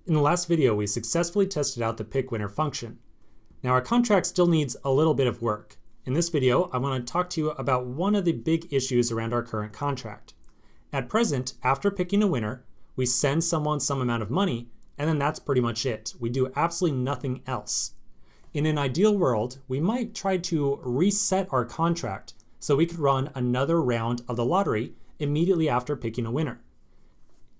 In the last video, we successfully tested out the pick winner function. Now our contract still needs a little bit of work. In this video, I want to talk to you about one of the big issues around our current contract. At present, after picking a winner, we send someone some amount of money, and then that's pretty much it. We do absolutely nothing else. In an ideal world, we might try to reset our contract so we could run another round of the lottery immediately after picking a winner.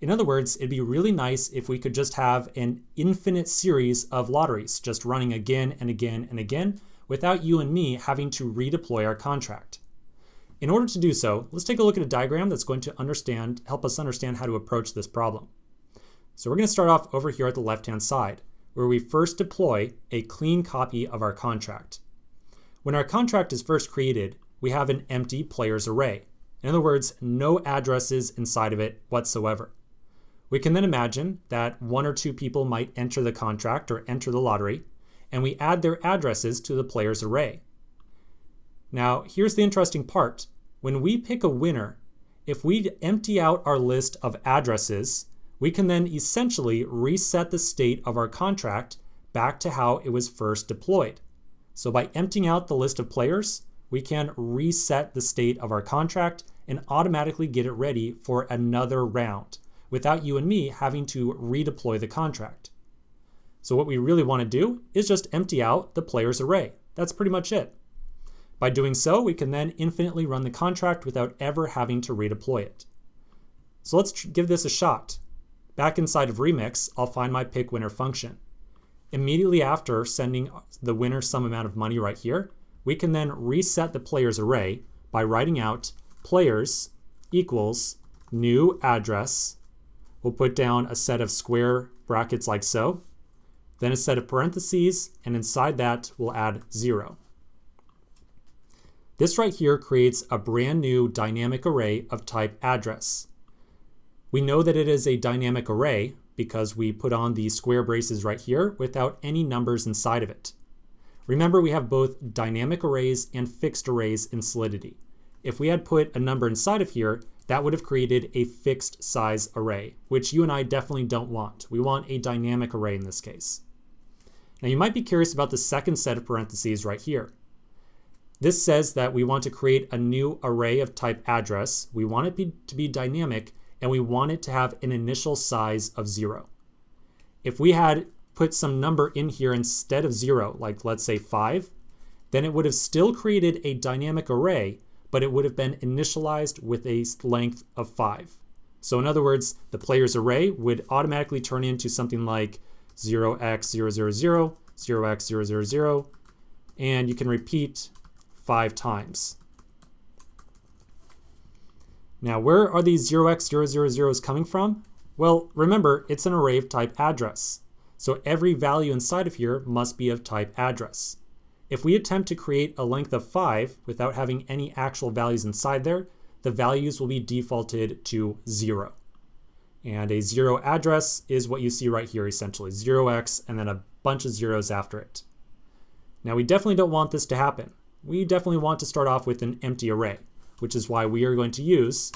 In other words, it'd be really nice if we could just have an infinite series of lotteries, just running again and again and again, without you and me having to redeploy our contract. In order to do so, let's take a look at a diagram that's going to help us understand how to approach this problem. So we're going to start off over here at the left-hand side, where we first deploy a clean copy of our contract. When our contract is first created, we have an empty players array. In other words, no addresses inside of it whatsoever. We can then imagine that one or two people might enter the contract or enter the lottery, and we add their addresses to the players array. Now, here's the interesting part. When we pick a winner, if we empty out our list of addresses, we can then essentially reset the state of our contract back to how it was first deployed. So by emptying out the list of players, we can reset the state of our contract and automatically get it ready for another round without you and me having to redeploy the contract. So what we really want to do is just empty out the players array. That's pretty much it. By doing so, we can then infinitely run the contract without ever having to redeploy it. So let's give this a shot. Back inside of Remix, I'll find my pick winner function. Immediately after sending the winner some amount of money right here, we can then reset the players array by writing out players equals new address. We'll put down a set of square brackets like so, then a set of parentheses, and inside that we'll add 0. This right here creates a brand new dynamic array of type address. We know that it is a dynamic array because we put on the square braces right here without any numbers inside of it. Remember, we have both dynamic arrays and fixed arrays in Solidity. If we had put a number inside of here, that would have created a fixed size array, which you and I definitely don't want. We want a dynamic array in this case. Now you might be curious about the second set of parentheses right here. This says that we want to create a new array of type address. We want it to be dynamic, and we want it to have an initial size of 0. If we had put some number in here instead of 0, like let's say 5, then it would have still created a dynamic array, but it would have been initialized with a length of 5. So in other words, the players array would automatically turn into something like 0x000, 0x000, and you can repeat 5 times. Now, where are these 0x000s coming from? Well, remember, it's an array of type address. So every value inside of here must be of type address. If we attempt to create a length of 5 without having any actual values inside there, the values will be defaulted to 0. And a 0 address is what you see right here, essentially 0x and then a bunch of zeros after it. Now we definitely don't want this to happen. We definitely want to start off with an empty array, which is why we are going to use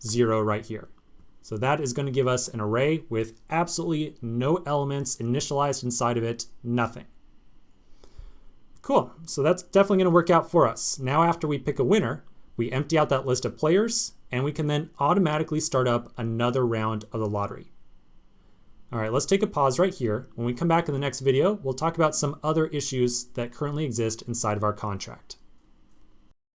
0 right here. So that is going to give us an array with absolutely no elements initialized inside of it, nothing. Cool, so that's definitely going to work out for us. Now after we pick a winner, we empty out that list of players, and we can then automatically start up another round of the lottery. All right, let's take a pause right here. When we come back in the next video, we'll talk about some other issues that currently exist inside of our contract.